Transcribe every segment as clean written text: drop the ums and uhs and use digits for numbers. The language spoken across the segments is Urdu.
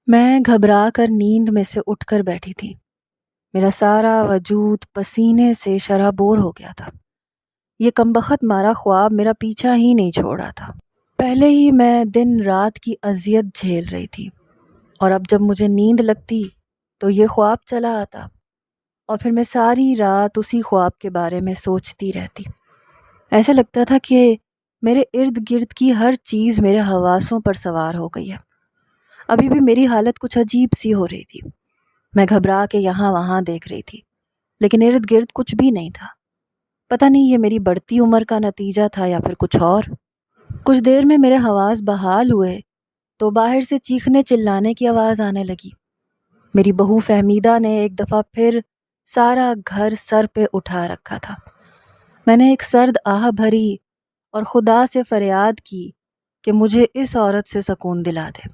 میں گھبرا کر نیند میں سے اٹھ کر بیٹھی تھی۔ میرا سارا وجود پسینے سے شرابور ہو گیا تھا۔ یہ کمبخت مارا خواب میرا پیچھا ہی نہیں چھوڑ رہا تھا۔ پہلے ہی میں دن رات کی اذیت جھیل رہی تھی، اور اب جب مجھے نیند لگتی تو یہ خواب چلا آتا، اور پھر میں ساری رات اسی خواب کے بارے میں سوچتی رہتی۔ ایسا لگتا تھا کہ میرے ارد گرد کی ہر چیز میرے حواسوں پر سوار ہو گئی ہے۔ ابھی بھی میری حالت کچھ عجیب سی ہو رہی تھی۔ میں گھبرا کے یہاں وہاں دیکھ رہی تھی، لیکن ارد گرد کچھ بھی نہیں تھا۔ پتہ نہیں یہ میری بڑھتی عمر کا نتیجہ تھا یا پھر کچھ اور۔ کچھ دیر میں میرے حواس بحال ہوئے تو باہر سے چیخنے چلانے کی آواز آنے لگی۔ میری بہو فہمیدہ نے ایک دفعہ پھر سارا گھر سر پہ اٹھا رکھا تھا۔ میں نے ایک سرد آہ بھری اور خدا سے فریاد کی کہ مجھے اس عورت سے سکون دلا دے۔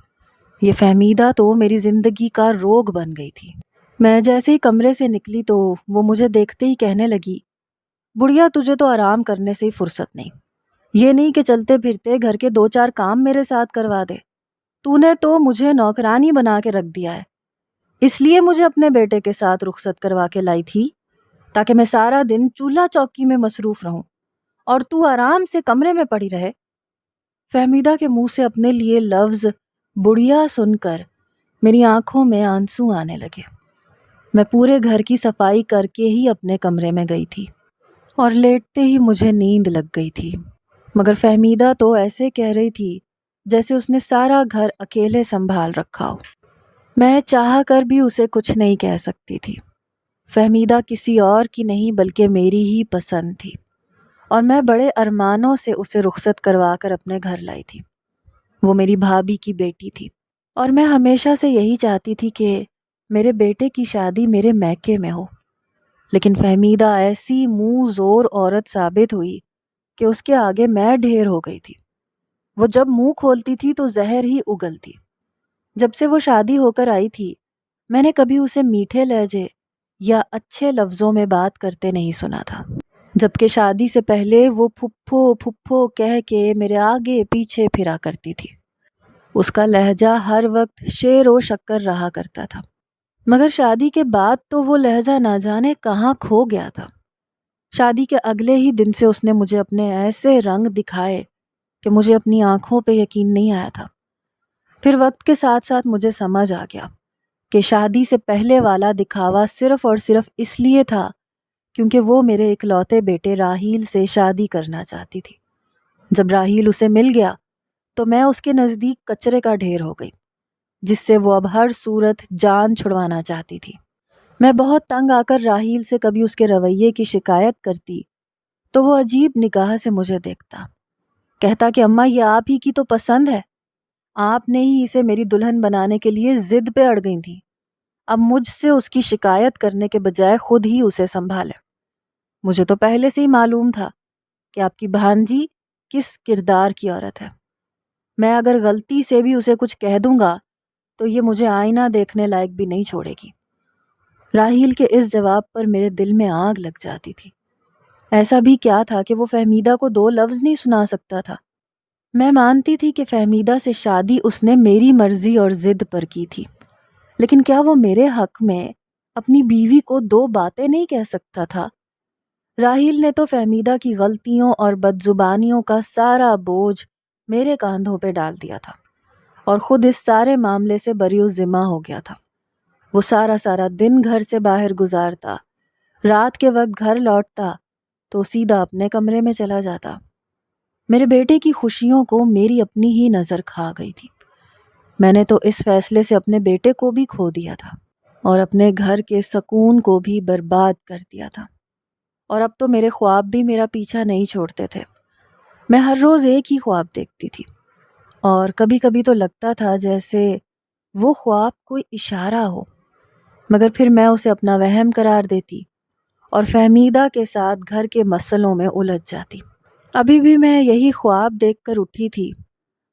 یہ فہمیدہ تو میری زندگی کا روگ بن گئی تھی۔ میں جیسے ہی کمرے سے نکلی تو وہ مجھے دیکھتے ہی کہنے لگی، بڑھیا تجھے تو آرام کرنے سے ہی فرصت نہیں، یہ نہیں کہ چلتے پھرتے گھر کے 2-4 کام میرے ساتھ کروا دے۔ تو نے تو مجھے نوکرانی بنا کے رکھ دیا ہے۔ اس لیے مجھے اپنے بیٹے کے ساتھ رخصت کروا کے لائی تھی تاکہ میں سارا دن چولہا چوکی میں مصروف رہوں اور تو آرام سے کمرے میں پڑی رہے۔ فہمیدہ کے منہ سے اپنے لیے لفظ بڑھیا سن کر میری آنکھوں میں آنسو آنے لگے۔ میں پورے گھر کی صفائی کر کے ہی اپنے کمرے میں گئی تھی اور لیٹتے ہی مجھے نیند لگ گئی تھی، مگر فہمیدہ تو ایسے کہہ رہی تھی جیسے اس نے سارا گھر اکیلے سنبھال رکھا ہو۔ میں چاہ کر بھی اسے کچھ نہیں کہہ سکتی تھی۔ فہمیدہ کسی اور کی نہیں بلکہ میری ہی پسند تھی، اور میں بڑے ارمانوں سے اسے رخصت کروا کر اپنے گھر لائی تھی۔ وہ میری بھابھی کی بیٹی تھی، اور میں ہمیشہ سے یہی چاہتی تھی کہ میرے بیٹے کی شادی میرے میکے میں ہو۔ لیکن فہمیدہ ایسی منہ زور عورت ثابت ہوئی کہ اس کے آگے میں ڈھیر ہو گئی تھی۔ وہ جب منہ کھولتی تھی تو زہر ہی اگلتی۔ جب سے وہ شادی ہو کر آئی تھی میں نے کبھی اسے میٹھے لہجے یا اچھے لفظوں میں بات کرتے نہیں سنا تھا، جبکہ شادی سے پہلے وہ پھپھو پھپھو کہہ کے میرے آگے پیچھے پھرا کرتی تھی۔ اس کا لہجہ ہر وقت شیر و شکر رہا کرتا تھا، مگر شادی کے بعد تو وہ لہجہ نہ جانے کہاں کھو گیا تھا۔ شادی کے اگلے ہی دن سے اس نے مجھے اپنے ایسے رنگ دکھائے کہ مجھے اپنی آنکھوں پہ یقین نہیں آیا تھا۔ پھر وقت کے ساتھ ساتھ مجھے سمجھ آ گیا کہ شادی سے پہلے والا دکھاوا صرف اور صرف اس لیے تھا کیونکہ وہ میرے اکلوتے بیٹے راحیل سے شادی کرنا چاہتی تھی۔ جب راحیل اسے مل گیا تو میں اس کے نزدیک کچرے کا ڈھیر ہو گئی، جس سے وہ اب ہر صورت جان چھڑوانا چاہتی تھی۔ میں بہت تنگ آ کر راحیل سے کبھی اس کے رویے کی شکایت کرتی تو وہ عجیب نگاہ سے مجھے دیکھتا، کہتا کہ اماں یہ آپ ہی کی تو پسند ہے، آپ نے ہی اسے میری دلہن بنانے کے لیے ضد پہ اڑ گئی تھیں، اب مجھ سے اس کی شکایت کرنے کے بجائے خود ہی اسے سنبھالے۔ مجھے تو پہلے سے ہی معلوم تھا کہ آپ کی بھانجی کس کردار کی عورت ہے۔ میں اگر غلطی سے بھی اسے کچھ کہہ دوں گا تو یہ مجھے آئینہ دیکھنے لائق بھی نہیں چھوڑے گی۔ راحیل کے اس جواب پر میرے دل میں آگ لگ جاتی تھی۔ ایسا بھی کیا تھا کہ وہ فہمیدہ کو 2 لفظ نہیں سنا سکتا تھا؟ میں مانتی تھی کہ فہمیدہ سے شادی اس نے میری مرضی اور ضد پر کی تھی، لیکن کیا وہ میرے حق میں اپنی بیوی کو 2 باتیں نہیں کہہ سکتا تھا؟ راحیل نے تو فہمیدہ کی غلطیوں اور بدزبانیوں کا سارا بوجھ میرے کاندھوں پہ ڈال دیا تھا، اور خود اس سارے معاملے سے بری الذمہ ہو گیا تھا۔ وہ سارا دن گھر سے باہر گزارتا، رات کے وقت گھر لوٹتا تو سیدھا اپنے کمرے میں چلا جاتا۔ میرے بیٹے کی خوشیوں کو میری اپنی ہی نظر کھا گئی تھی۔ میں نے تو اس فیصلے سے اپنے بیٹے کو بھی کھو دیا تھا اور اپنے گھر کے سکون کو بھی برباد کر دیا تھا، اور اب تو میرے خواب بھی میرا پیچھا نہیں چھوڑتے تھے۔ میں ہر روز ایک ہی خواب دیکھتی تھی، اور کبھی کبھی تو لگتا تھا جیسے وہ خواب کوئی اشارہ ہو، مگر پھر میں اسے اپنا وہم قرار دیتی اور فہمیدہ کے ساتھ گھر کے مسئلوں میں الجھ جاتی۔ ابھی بھی میں یہی خواب دیکھ کر اٹھی تھی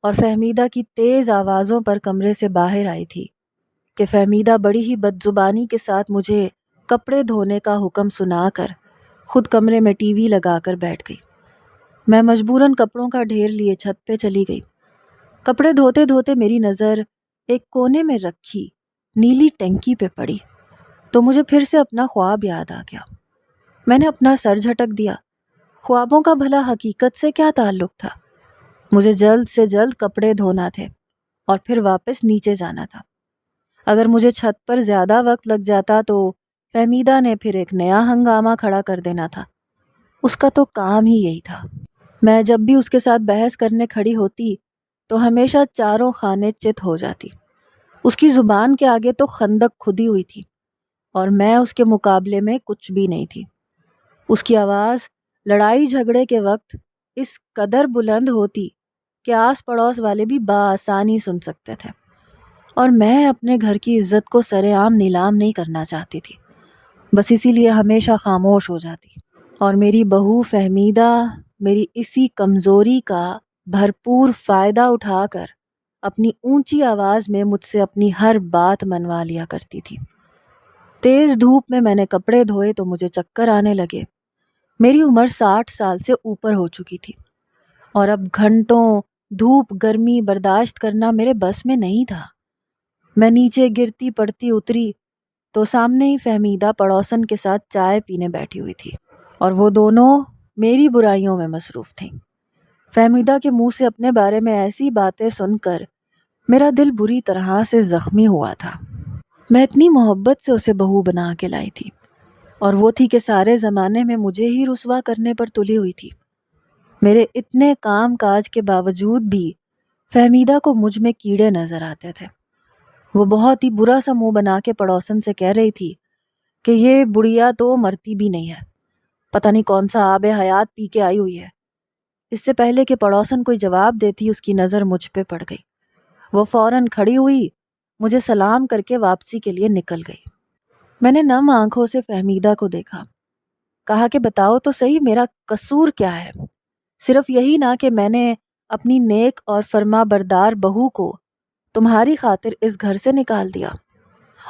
اور فہمیدہ کی تیز آوازوں پر کمرے سے باہر آئی تھی کہ فہمیدہ بڑی ہی بدزبانی کے ساتھ مجھے کپڑے دھونے کا حکم سنا کر خود کمرے میں ٹی وی لگا کر بیٹھ گئی۔ میں مجبوراً کپڑوں کا ڈھیر لیے چھت پہ چلی گئی۔ کپڑے دھوتے دھوتے میری نظر ایک کونے میں رکھی نیلی ٹینکی پہ پڑی تو مجھے پھر سے اپنا خواب یاد آ گیا۔ میں نے اپنا سر جھٹک دیا۔ خوابوں کا بھلا حقیقت سے کیا تعلق تھا؟ مجھے جلد سے جلد کپڑے دھونا تھے اور پھر واپس نیچے جانا تھا۔ اگر مجھے چھت پر زیادہ وقت لگ جاتا تو فہمیدہ نے پھر ایک نیا ہنگامہ کھڑا کر دینا تھا۔ اس کا تو کام ہی یہی تھا۔ میں جب بھی اس کے ساتھ بحث کرنے کھڑی ہوتی تو ہمیشہ چاروں خانے چت ہو جاتی۔ اس کی زبان کے آگے تو خندق کھدی ہوئی تھی اور میں اس کے مقابلے میں کچھ بھی نہیں تھی۔ اس کی آواز لڑائی جھگڑے کے وقت اس قدر بلند ہوتی کہ آس پڑوس والے بھی بآسانی سن سکتے تھے، اور میں اپنے گھر کی عزت کو سرے عام نیلام نہیں کرنا چاہتی تھی، بس اسی لیے ہمیشہ خاموش ہو جاتی۔ اور میری بہو فہمیدہ میری اسی کمزوری کا بھرپور فائدہ اٹھا کر اپنی اونچی آواز میں مجھ سے اپنی ہر بات منوا لیا کرتی تھی۔ تیز دھوپ میں نے کپڑے دھوئے تو مجھے چکر آنے لگے۔ میری عمر 60 سال سے اوپر ہو چکی تھی اور اب گھنٹوں دھوپ گرمی برداشت کرنا میرے بس میں نہیں تھا۔ میں نیچے گرتی پڑتی اتری تو سامنے ہی فہمیدہ پڑوسن کے ساتھ چائے پینے بیٹھی ہوئی تھی، اور وہ دونوں میری برائیوں میں مصروف تھیں۔ فہمیدہ کے منہ سے اپنے بارے میں ایسی باتیں سن کر میرا دل بری طرح سے زخمی ہوا تھا۔ میں اتنی محبت سے اسے بہو بنا کے لائی تھی، اور وہ تھی کہ سارے زمانے میں مجھے ہی رسوا کرنے پر تلی ہوئی تھی۔ میرے اتنے کام کاج کے باوجود بھی فہمیدہ کو مجھ میں کیڑے نظر آتے تھے۔ وہ بہت ہی برا سا منہ بنا کے پڑوسن سے کہہ رہی تھی کہ یہ بڑھیا تو مرتی بھی نہیں ہے، پتہ نہیں کون سا آب حیات پی کے آئی ہوئی ہے۔ اس سے پہلے کہ پڑوسن کوئی جواب دیتی اس کی نظر مجھ پہ پڑ گئی۔ وہ فوراً کھڑی ہوئی، مجھے سلام کر کے واپسی کے لیے نکل گئی۔ میں نے نم آنکھوں سے فہمیدہ کو دیکھا، کہا کہ بتاؤ تو صحیح میرا قصور کیا ہے؟ صرف یہی نہ کہ میں نے اپنی نیک اور فرما بردار بہو کو تمہاری خاطر اس گھر سے نکال دیا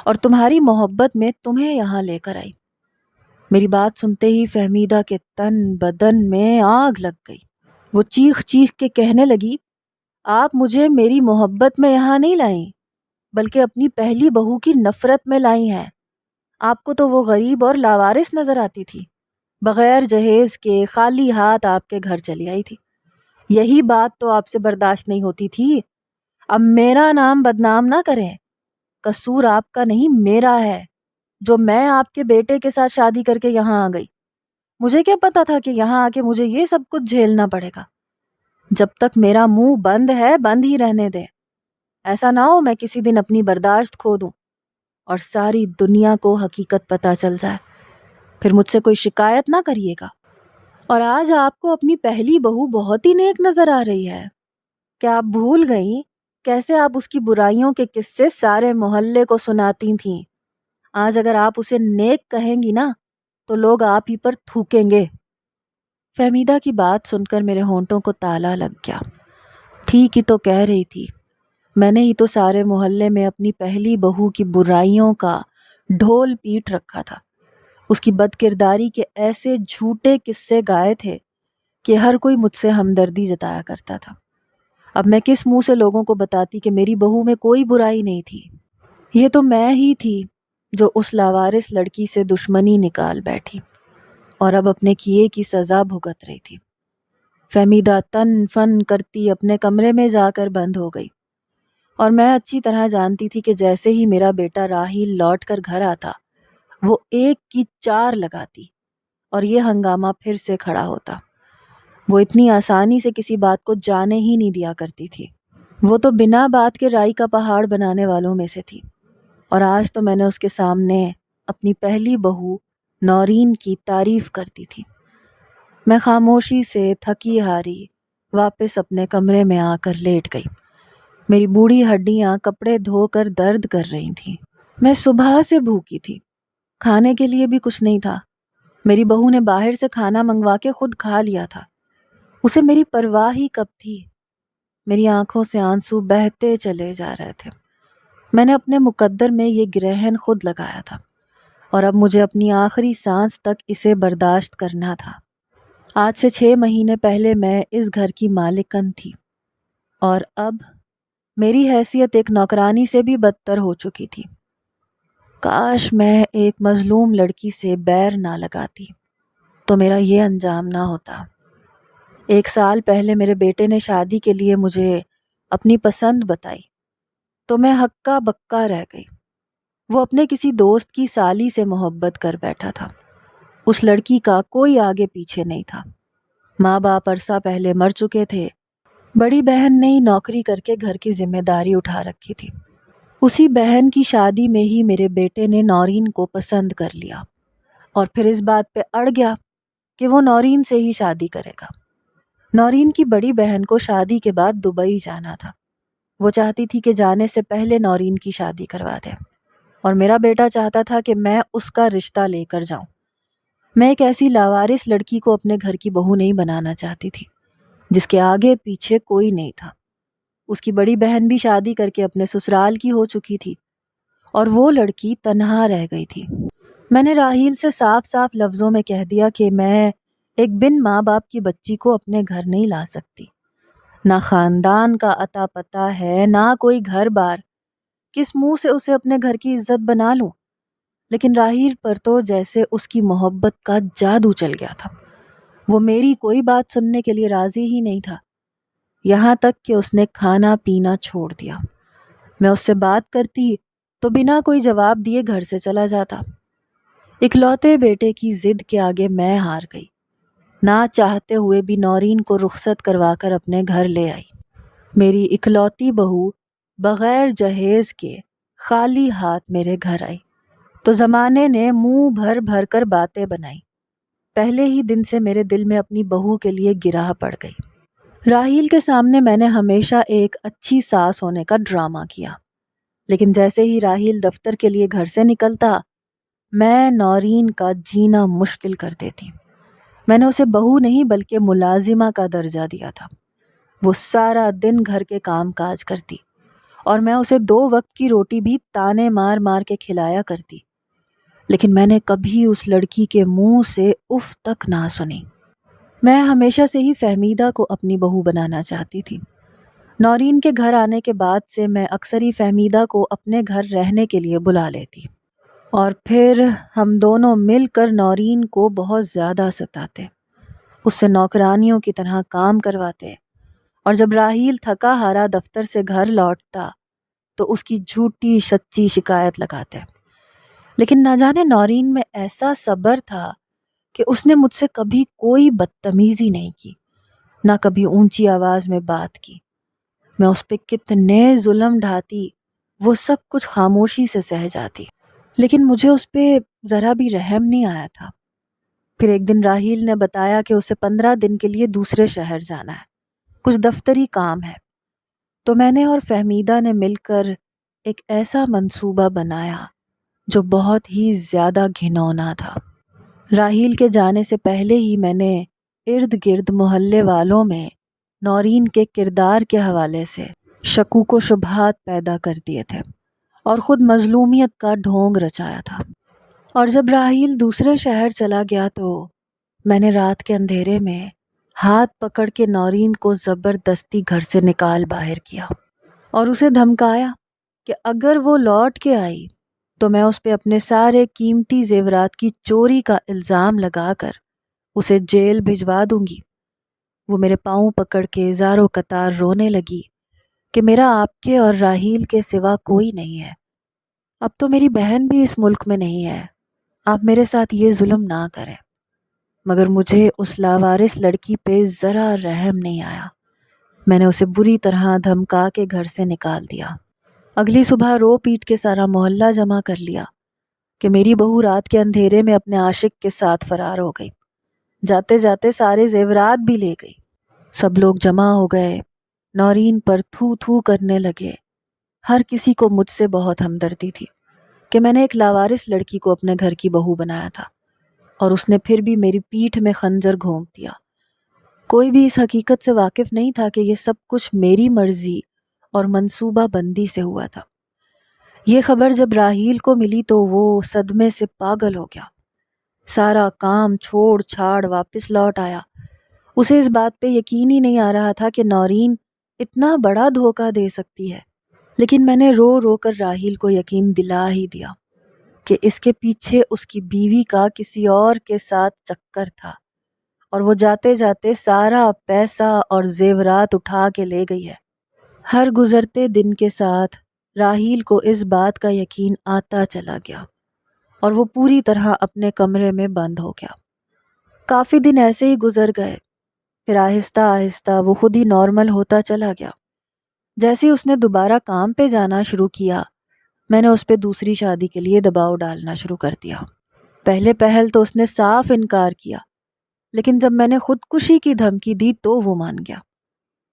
اور تمہاری محبت میں تمہیں یہاں لے کر آئی۔ میری بات سنتے ہی فہمیدہ کے تن بدن میں آگ لگ گئی۔ وہ چیخ چیخ کے کہنے لگی، آپ مجھے میری محبت میں یہاں نہیں لائیں بلکہ اپنی پہلی بہو کی نفرت میں لائی ہیں۔ آپ کو تو وہ غریب اور لاوارث نظر آتی تھی، بغیر جہیز کے خالی ہاتھ آپ کے گھر چلی آئی تھی۔ یہی بات تو آپ سے برداشت نہیں ہوتی تھی۔ اب میرا نام بدنام نہ کریں، قصور آپ کا نہیں میرا ہے جو میں آپ کے بیٹے کے ساتھ شادی کر کے یہاں آ گئی۔ مجھے کیا پتا تھا کہ یہاں آ کے مجھے یہ سب کچھ جھیلنا پڑے گا؟ جب تک میرا منہ بند ہے بند ہی رہنے دیں، ایسا نہ ہو میں کسی دن اپنی برداشت کھو دوں اور ساری دنیا کو حقیقت پتہ چل جائے، پھر مجھ سے کوئی شکایت نہ کریے گا۔ اور آج آپ کو اپنی پہلی بہو بہت ہی نیک نظر آ رہی ہے۔ کیا آپ بھول گئیں کیسے آپ اس کی برائیوں کے قصے سارے محلے کو سناتی تھیں؟ آج اگر آپ اسے نیک کہیں گی نا تو لوگ آپ ہی پر تھوکیں گے۔ فہمیدہ کی بات سن کر میرے ہونٹوں کو تالا لگ گیا۔ ٹھیک ہی تو کہہ رہی تھی، میں نے ہی تو سارے محلے میں اپنی پہلی بہو کی برائیوں کا ڈھول پیٹ رکھا تھا۔ اس کی بد کرداری کے ایسے جھوٹے قصے گائے تھے کہ ہر کوئی مجھ سے ہمدردی جتایا کرتا تھا۔ اب میں کس منہ سے لوگوں کو بتاتی کہ میری بہو میں کوئی برائی نہیں تھی؟ یہ تو میں ہی تھی جو اس لاوارث لڑکی سے دشمنی نکال بیٹھی اور اب اپنے کیے کی سزا بھگت رہی تھی۔ فہمیدہ تن فن کرتی اپنے کمرے میں جا کر بند ہو گئی، اور میں اچھی طرح جانتی تھی کہ جیسے ہی میرا بیٹا راہیل لوٹ کر گھر آتا وہ ایک کی چار لگاتی اور یہ ہنگامہ پھر سے کھڑا ہوتا۔ وہ اتنی آسانی سے کسی بات کو جانے ہی نہیں دیا کرتی تھی۔ وہ تو بنا بات کے رائی کا پہاڑ بنانے والوں میں سے تھی، اور آج تو میں نے اس کے سامنے اپنی پہلی بہو نورین کی تعریف کرتی تھی۔ میں خاموشی سے تھکی ہاری واپس اپنے کمرے میں آ کر لیٹ گئی۔ میری بوڑھی ہڈیاں کپڑے دھو کر درد کر رہی تھیں۔ میں صبح سے بھوکی تھی، کھانے کے لیے بھی کچھ نہیں تھا۔ میری بہو نے باہر سے کھانا منگوا کے خود کھا لیا تھا۔ اسے میری پرواہ ہی کب تھی؟ میری آنکھوں سے آنسو بہتے چلے جا رہے تھے۔ میں نے اپنے مقدر میں یہ گرہن خود لگایا تھا، اور اب مجھے اپنی آخری سانس تک اسے برداشت کرنا تھا۔ آج سے 6 مہینے پہلے میں اس گھر کی مالکن تھی، اور اب میری حیثیت ایک نوکرانی سے بھی بدتر ہو چکی تھی۔ کاش میں ایک مظلوم لڑکی سے بیر نہ لگاتی تو میرا یہ انجام نہ ہوتا۔ 1 سال پہلے میرے بیٹے نے شادی کے لیے مجھے اپنی پسند بتائی تو میں ہکا بکا رہ گئی۔ وہ اپنے کسی دوست کی سالی سے محبت کر بیٹھا تھا۔ اس لڑکی کا کوئی آگے پیچھے نہیں تھا۔ ماں باپ عرصہ پہلے مر چکے تھے۔ بڑی بہن نے نوکری کر کے گھر کی ذمہ داری اٹھا رکھی تھی۔ اسی بہن کی شادی میں ہی میرے بیٹے نے نورین کو پسند کر لیا اور پھر اس بات پہ اڑ گیا کہ وہ نورین سے ہی شادی کرے گا۔ نورین کی بڑی بہن کو شادی کے بعد دبئی جانا تھا۔ وہ چاہتی تھی کہ جانے سے پہلے نورین کی شادی کروا دے، اور میرا بیٹا چاہتا تھا کہ میں اس کا رشتہ لے کر جاؤں۔ میں ایک ایسی لاوارث لڑکی کو اپنے گھر کی بہو نہیں بنانا چاہتی تھی جس کے آگے پیچھے کوئی نہیں تھا۔ اس کی بڑی بہن بھی شادی کر کے اپنے سسرال کی ہو چکی تھی اور وہ لڑکی تنہا رہ گئی تھی۔ میں نے راحیل سے صاف صاف لفظوں میں کہہ دیا کہ میں ایک بن ماں باپ کی بچی کو اپنے گھر نہیں لا سکتی۔ نہ خاندان کا اتا پتہ ہے، نہ کوئی گھر بار، کس منہ سے اسے اپنے گھر کی عزت بنا لوں؟ لیکن راحیل پر تو جیسے اس کی محبت کا جادو چل گیا تھا۔ وہ میری کوئی بات سننے کے لیے راضی ہی نہیں تھا، یہاں تک کہ اس نے کھانا پینا چھوڑ دیا۔ میں اس سے بات کرتی تو بنا کوئی جواب دیے گھر سے چلا جاتا۔ اکلوتے بیٹے کی ضد کے آگے میں ہار گئی۔ نہ چاہتے ہوئے بھی نورین کو رخصت کروا کر اپنے گھر لے آئی۔ میری اکلوتی بہو بغیر جہیز کے خالی ہاتھ میرے گھر آئی تو زمانے نے منہ بھر بھر کر باتیں بنائی۔ پہلے ہی دن سے میرے دل میں اپنی بہو کے لیے گراہ پڑ گئی۔ راحیل کے سامنے میں نے ہمیشہ ایک اچھی ساس ہونے کا ڈرامہ کیا، لیکن جیسے ہی راحیل دفتر کے لیے گھر سے نکلتا، میں نورین کا جینا مشکل کر دیتی۔ میں نے اسے بہو نہیں بلکہ ملازمہ کا درجہ دیا تھا۔ وہ سارا دن گھر کے کام کاج کرتی اور میں اسے 2 وقت کی روٹی بھی تانے مار مار کے کھلایا کرتی، لیکن میں نے کبھی اس لڑکی کے منہ سے اف تک نہ سنی۔ میں ہمیشہ سے ہی فہمیدہ کو اپنی بہو بنانا چاہتی تھی۔ نورین کے گھر آنے کے بعد سے میں اکثر ہی فہمیدہ کو اپنے گھر رہنے کے لیے بلا لیتی اور پھر ہم دونوں مل کر نورین کو بہت زیادہ ستاتے، اس سے نوکرانیوں کی طرح کام کرواتے، اور جب راحیل تھکا ہارا دفتر سے گھر لوٹتا تو اس کی جھوٹی سچی شکایت لگاتے۔ لیکن نہ جانے نورین میں ایسا صبر تھا کہ اس نے مجھ سے کبھی کوئی بدتمیزی نہیں کی، نہ کبھی اونچی آواز میں بات کی۔ میں اس پہ کتنے ظلم ڈھاتی، وہ سب کچھ خاموشی سے سہ جاتی، لیکن مجھے اس پہ ذرا بھی رحم نہیں آیا تھا۔ پھر ایک دن راحیل نے بتایا کہ اسے 15 دن کے لیے دوسرے شہر جانا ہے، کچھ دفتری کام ہے، تو میں نے اور فہمیدہ نے مل کر ایک ایسا منصوبہ بنایا جو بہت ہی زیادہ گھنونا تھا۔ راحیل کے جانے سے پہلے ہی میں نے ارد گرد محلے والوں میں نورین کے کردار کے حوالے سے شکوک و شبہات پیدا کر دیے تھے اور خود مظلومیت کا ڈھونگ رچایا تھا۔ اور جب راحیل دوسرے شہر چلا گیا تو میں نے رات کے اندھیرے میں ہاتھ پکڑ کے نورین کو زبردستی گھر سے نکال باہر کیا اور اسے دھمکایا کہ اگر وہ لوٹ کے آئی تو میں اس پہ اپنے سارے قیمتی زیورات کی چوری کا الزام لگا کر اسے جیل بھجوا دوں گی۔ وہ میرے پاؤں پکڑ کے زاروں قطار رونے لگی کہ میرا آپ کے اور راحیل کے سوا کوئی نہیں ہے، اب تو میری بہن بھی اس ملک میں نہیں ہے، آپ میرے ساتھ یہ ظلم نہ کریں۔ مگر مجھے اس لاوارث لڑکی پہ ذرا رحم نہیں آیا۔ میں نے اسے بری طرح دھمکا کے گھر سے نکال دیا۔ اگلی صبح رو پیٹ کے سارا محلہ جمع کر لیا کہ میری بہو رات کے اندھیرے میں اپنے عاشق کے ساتھ فرار ہو گئی، جاتے جاتے سارے زیورات بھی لے گئی۔ سب لوگ جمع ہو گئے، نورین پر تھو تھو کرنے لگے۔ ہر کسی کو مجھ سے بہت ہمدردی تھی کہ میں نے ایک لاوارث لڑکی کو اپنے گھر کی بہو بنایا تھا، اور اس نے پھر بھی میری پیٹھ میں خنجر گھونپ دیا۔ کوئی بھی اس حقیقت سے واقف نہیں تھا کہ یہ سب کچھ میری مرضی اور منصوبہ بندی سے ہوا تھا۔ یہ خبر جب راحیل کو ملی تو وہ صدمے سے پاگل ہو گیا، سارا کام چھوڑ چھاڑ واپس لوٹ آیا۔ اسے اس بات پہ یقین ہی نہیں آ رہا تھا کہ نورین اتنا بڑا دھوکہ دے سکتی ہے۔ لیکن میں نے رو رو کر راحیل کو یقین دلا ہی دیا کہ اس کے پیچھے اس کی بیوی کا کسی اور کے ساتھ چکر تھا، اور وہ جاتے جاتے سارا پیسہ اور زیورات اٹھا کے لے گئی ہے۔ ہر گزرتے دن کے ساتھ راحیل کو اس بات کا یقین آتا چلا گیا اور وہ پوری طرح اپنے کمرے میں بند ہو گیا۔ کافی دن ایسے ہی گزر گئے، پھر آہستہ آہستہ وہ خود ہی نارمل ہوتا چلا گیا۔ جیسے ہی اس نے دوبارہ کام پہ جانا شروع کیا، میں نے اس پہ دوسری شادی کے لیے دباؤ ڈالنا شروع کر دیا۔ پہلے پہل تو اس نے صاف انکار کیا، لیکن جب میں نے خودکشی کی دھمکی دی تو وہ مان گیا۔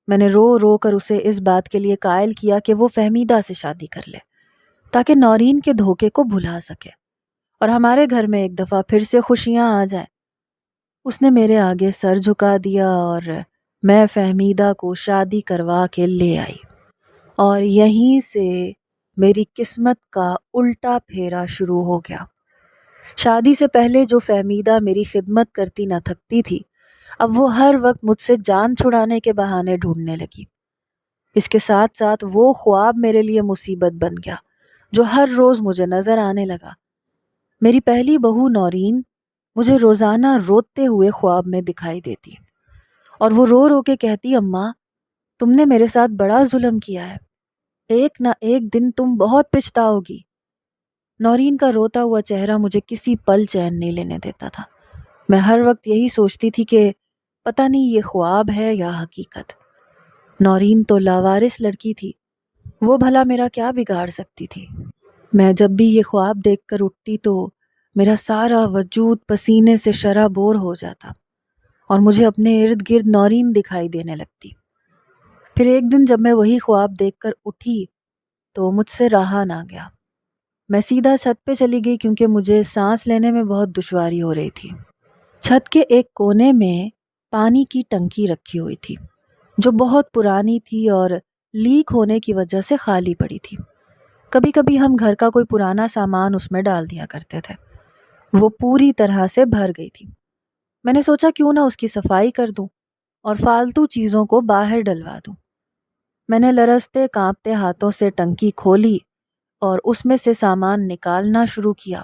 میں نے رو رو کر اسے اس بات کے لیے قائل کیا کہ وہ فہمیدہ سے شادی کر لے تاکہ نورین کے دھوکے کو بھلا سکے اور ہمارے گھر میں ایک دفعہ پھر سے خوشیاں آ جائیں۔ اس نے میرے آگے سر جھکا دیا اور میں فہمیدہ کو شادی کروا کے لے آئی، اور یہیں سے میری قسمت کا الٹا پھیرا شروع ہو گیا۔ شادی سے پہلے جو فہمیدہ میری خدمت کرتی نہ تھکتی تھی، اب وہ ہر وقت مجھ سے جان چھڑانے کے بہانے ڈھونڈنے لگی۔ اس کے ساتھ ساتھ وہ خواب میرے لیے مصیبت بن گیا جو ہر روز مجھے نظر آنے لگا۔ میری پہلی بہو نورین مجھے روزانہ روتے ہوئے خواب میں دکھائی دیتی، اور وہ رو رو کے کہتی، اماں تم نے میرے ساتھ بڑا ظلم کیا ہے، ایک نہ ایک دن تم بہت پچھتاؤ گی۔ نورین کا روتا ہوا چہرہ مجھے کسی پل چین نہیں لینے دیتا تھا۔ میں ہر وقت یہی سوچتی تھی کہ پتہ نہیں یہ خواب ہے یا حقیقت۔ نورین تو لاوارث لڑکی تھی، وہ بھلا میرا کیا بگاڑ سکتی تھی؟ میں جب بھی یہ خواب دیکھ کر اٹھتی تو میرا سارا وجود پسینے سے شرابور ہو جاتا اور مجھے اپنے ارد گرد نورین دکھائی دینے لگتی۔ پھر ایک دن جب میں وہی خواب دیکھ کر اٹھی تو مجھ سے رہا نہ گیا۔ میں سیدھا چھت پہ چلی گئی کیونکہ مجھے سانس لینے میں بہت دشواری ہو رہی تھی۔ چھت کے ایک کونے میں پانی کی ٹنکی رکھی ہوئی تھی جو بہت پرانی تھی اور لیک ہونے کی وجہ سے خالی پڑی تھی۔ کبھی کبھی ہم گھر کا کوئی پرانا سامان اس میں ڈال دیا کرتے تھے۔ وہ پوری طرح سے بھر گئی تھی۔ میں نے سوچا کیوں نہ اس کی صفائی کر دوں اور فالتو چیزوں کو باہر ڈلوا دوں۔ میں نے لرزتے کانپتے ہاتھوں سے ٹنکی کھولی اور اس میں سے سامان نکالنا شروع کیا۔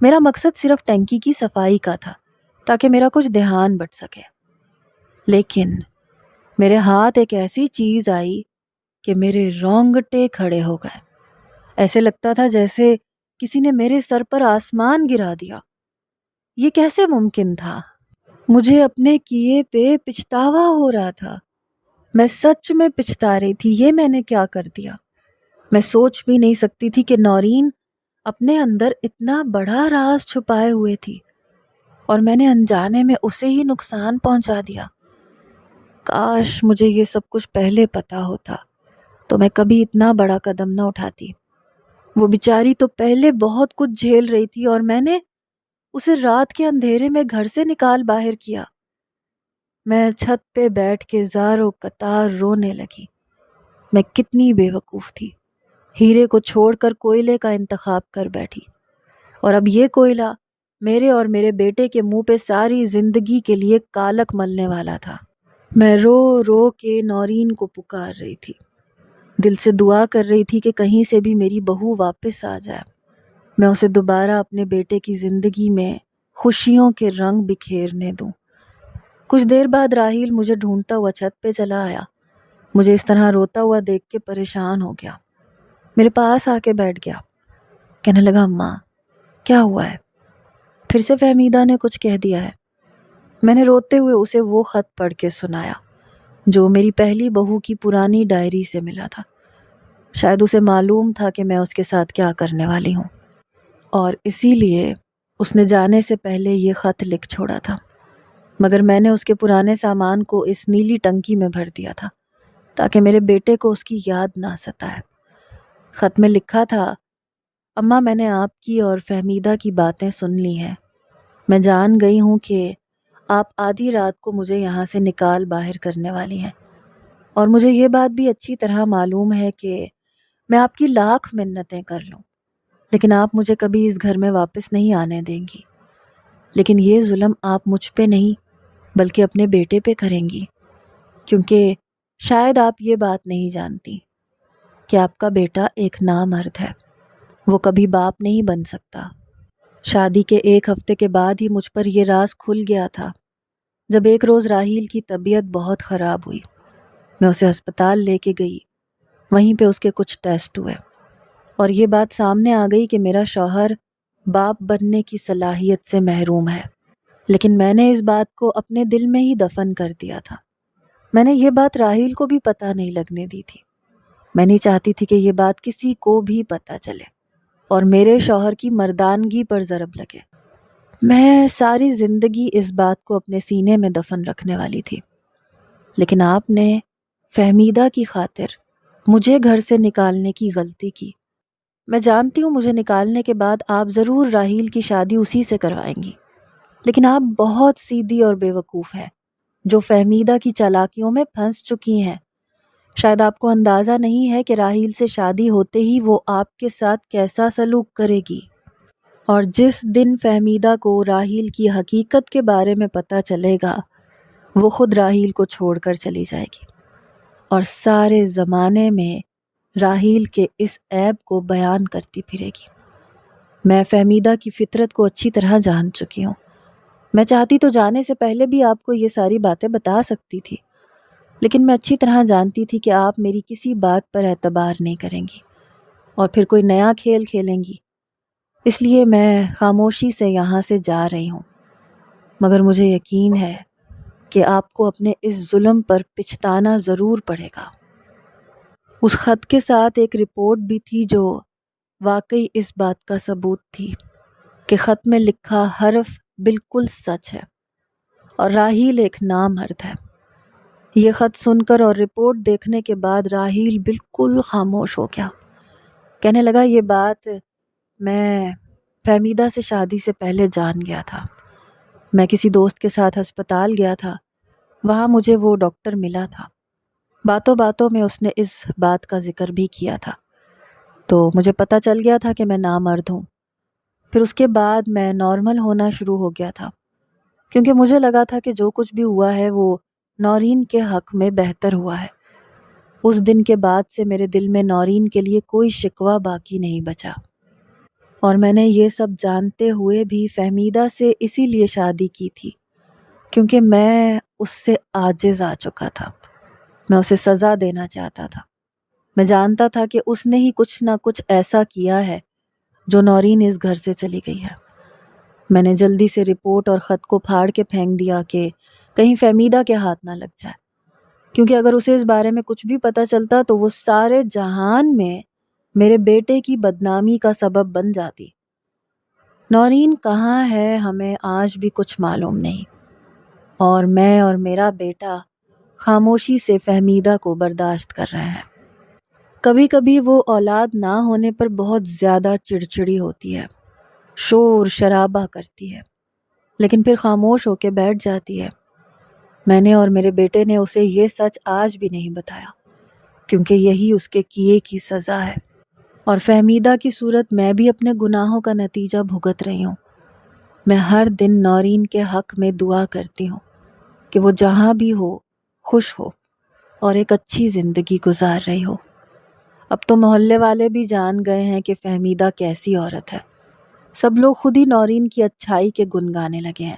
میرا مقصد صرف ٹنکی کی صفائی کا تھا تاکہ میرا کچھ دھیان بٹ سکے، لیکن میرے ہاتھ ایک ایسی چیز آئی کہ میرے رونگٹے کھڑے ہو گئے۔ ایسے لگتا تھا جیسے کسی نے میرے سر پر آسمان گرا دیا۔ یہ کیسے ممکن تھا؟ مجھے اپنے کیے پہ پچھتاوا ہو رہا تھا۔ میں سچ میں پچھتا رہی تھی، یہ میں نے کیا کر دیا؟ میں سوچ بھی نہیں سکتی تھی کہ نورین اپنے اندر اتنا بڑا راز چھپائے ہوئے تھی اور میں نے انجانے میں اسے ہی نقصان پہنچا دیا۔ کاش مجھے یہ سب کچھ پہلے پتا ہوتا تو میں کبھی اتنا بڑا قدم نہ اٹھاتی۔ وہ بیچاری تو پہلے بہت کچھ جھیل رہی تھی اور میں نے اسے رات کے اندھیرے میں گھر سے نکال باہر کیا۔ میں چھت پہ بیٹھ کے زاروں قطار رونے لگی۔ میں کتنی بے وقوف تھی، ہیرے کو چھوڑ کر کوئلے کا انتخاب کر بیٹھی، اور اب یہ کوئلہ میرے اور میرے بیٹے کے منہ پہ ساری زندگی کے لیے کالک ملنے والا تھا۔ میں رو رو کے نورین کو پکار رہی تھی، دل سے دعا کر رہی تھی کہ کہیں سے بھی میری بہو واپس آ جائے، میں اسے دوبارہ اپنے بیٹے کی زندگی میں خوشیوں کے رنگ بکھیرنے دوں۔ کچھ دیر بعد راحیل مجھے ڈھونڈتا ہوا چھت پہ چلا آیا۔ مجھے اس طرح روتا ہوا دیکھ کے پریشان ہو گیا، میرے پاس آ کے بیٹھ گیا، کہنے لگا، اماں کیا ہوا ہے؟ پھر سے فہمیدہ نے کچھ کہہ دیا ہے؟ میں نے روتے ہوئے اسے وہ خط پڑھ کے سنایا جو میری پہلی بہو کی پرانی ڈائری سے ملا تھا۔ شاید اسے معلوم تھا کہ میں اس کے ساتھ کیا کرنے والی ہوں، اور اسی لیے اس نے جانے سے پہلے یہ خط لکھ چھوڑا تھا، مگر میں نے اس کے پرانے سامان کو اس نیلی ٹنکی میں بھر دیا تھا تاکہ میرے بیٹے کو اس کی یاد نہ ستائے۔ خط میں لکھا تھا، اماں میں نے آپ کی اور فہمیدہ کی باتیں سن لی ہیں۔ میں جان گئی ہوں کہ آپ آدھی رات کو مجھے یہاں سے نکال باہر کرنے والی ہیں، اور مجھے یہ بات بھی اچھی طرح معلوم ہے کہ میں آپ کی لاکھ منتیں کر لوں لیکن آپ مجھے کبھی اس گھر میں واپس نہیں آنے دیں گی۔ لیکن یہ ظلم آپ مجھ پہ نہیں بلکہ اپنے بیٹے پہ کریں گی، کیونکہ شاید آپ یہ بات نہیں جانتی کہ آپ کا بیٹا ایک نامرد ہے، وہ کبھی باپ نہیں بن سکتا۔ شادی کے 1 ہفتے کے بعد ہی مجھ پر یہ راز کھل گیا تھا، جب ایک روز راحیل کی طبیعت بہت خراب ہوئی۔ میں اسے ہسپتال لے کے گئی، وہیں پہ اس کے کچھ ٹیسٹ ہوئے اور یہ بات سامنے آ گئی کہ میرا شوہر باپ بننے کی صلاحیت سے محروم ہے۔ لیکن میں نے اس بات کو اپنے دل میں ہی دفن کر دیا تھا۔ میں نے یہ بات راحیل کو بھی پتہ نہیں لگنے دی تھی۔ میں نہیں چاہتی تھی کہ یہ بات کسی کو بھی پتہ چلے اور میرے شوہر کی مردانگی پر ضرب لگے۔ میں ساری زندگی اس بات کو اپنے سینے میں دفن رکھنے والی تھی، لیکن آپ نے فہمیدہ کی خاطر مجھے گھر سے نکالنے کی غلطی کی۔ میں جانتی ہوں مجھے نکالنے کے بعد آپ ضرور راحیل کی شادی اسی سے کروائیں گی، لیکن آپ بہت سیدھی اور بے وقوف ہیں جو فہمیدہ کی چالاکیوں میں پھنس چکی ہیں۔ شاید آپ کو اندازہ نہیں ہے کہ راحیل سے شادی ہوتے ہی وہ آپ کے ساتھ کیسا سلوک کرے گی، اور جس دن فہمیدہ کو راحیل کی حقیقت کے بارے میں پتہ چلے گا وہ خود راحیل کو چھوڑ کر چلی جائے گی اور سارے زمانے میں راحیل کے اس عیب کو بیان کرتی پھرے گی۔ میں فہمیدہ کی فطرت کو اچھی طرح جان چکی ہوں۔ میں چاہتی تو جانے سے پہلے بھی آپ کو یہ ساری باتیں بتا سکتی تھی، لیکن میں اچھی طرح جانتی تھی کہ آپ میری کسی بات پر اعتبار نہیں کریں گی اور پھر کوئی نیا کھیل کھیلیں گی، اس لیے میں خاموشی سے یہاں سے جا رہی ہوں۔ مگر مجھے یقین ہے کہ آپ کو اپنے اس ظلم پر پچھتانا ضرور پڑے گا۔ اس خط کے ساتھ ایک رپورٹ بھی تھی جو واقعی اس بات کا ثبوت تھی کہ خط میں لکھا حرف بالکل سچ ہے اور راحیل ایک نامرد ہے۔ یہ خط سن کر اور رپورٹ دیکھنے کے بعد راحیل بالکل خاموش ہو گیا۔ کہنے لگا، یہ بات میں فہمیدہ سے شادی سے پہلے جان گیا تھا۔ میں کسی دوست کے ساتھ ہسپتال گیا تھا، وہاں مجھے وہ ڈاکٹر ملا تھا۔ باتوں باتوں میں اس نے اس بات کا ذکر بھی کیا تھا، تو مجھے پتہ چل گیا تھا کہ میں نامرد ہوں۔ پھر اس کے بعد میں نارمل ہونا شروع ہو گیا تھا، کیونکہ مجھے لگا تھا کہ جو کچھ بھی ہوا ہے وہ نورین کے حق میں بہتر ہوا ہے۔ اس دن کے بعد سے میرے دل میں نورین کے لیے کوئی شکوہ باقی نہیں بچا، اور میں نے یہ سب جانتے ہوئے بھی فہمیدہ سے اسی لیے شادی کی تھی کیونکہ میں اس سے عاجز آ چکا تھا۔ میں اسے سزا دینا چاہتا تھا۔ میں جانتا تھا کہ اس نے ہی کچھ نہ کچھ ایسا کیا ہے جو نورین اس گھر سے چلی گئی ہے۔ میں نے جلدی سے رپورٹ اور خط کو پھاڑ کے پھینک دیا کہ کہیں فہمیدہ کے ہاتھ نہ لگ جائے، کیونکہ اگر اسے اس بارے میں کچھ بھی پتہ چلتا تو وہ سارے جہان میں میرے بیٹے کی بدنامی کا سبب بن جاتی۔ نورین کہاں ہے ہمیں آج بھی کچھ معلوم نہیں، اور میں اور میرا بیٹا خاموشی سے فہمیدہ کو برداشت کر رہے ہیں۔ کبھی کبھی وہ اولاد نہ ہونے پر بہت زیادہ چڑچڑی ہوتی ہے، شور شرابہ کرتی ہے، لیکن پھر خاموش ہو کے بیٹھ جاتی ہے۔ میں نے اور میرے بیٹے نے اسے یہ سچ آج بھی نہیں بتایا، کیونکہ یہی اس کے کیے کی سزا ہے، اور فہمیدہ کی صورت میں بھی اپنے گناہوں کا نتیجہ بھگت رہی ہوں۔ میں ہر دن نورین کے حق میں دعا کرتی ہوں کہ وہ جہاں بھی ہو خوش ہو اور ایک اچھی زندگی گزار رہی ہو۔ اب تو محلے والے بھی جان گئے ہیں کہ فہمیدہ کیسی عورت ہے۔ سب لوگ خود ہی نورین کی اچھائی کے گن گانے لگے ہیں،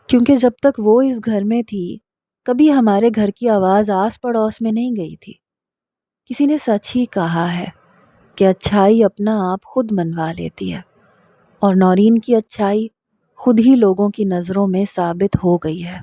کیونکہ جب تک وہ اس گھر میں تھی کبھی ہمارے گھر کی آواز آس پڑوس میں نہیں گئی تھی۔ کسی نے سچ ہی کہا ہے کہ اچھائی اپنا آپ خود منوا لیتی ہے، اور نورین کی اچھائی خود ہی لوگوں کی نظروں میں ثابت ہو گئی ہے۔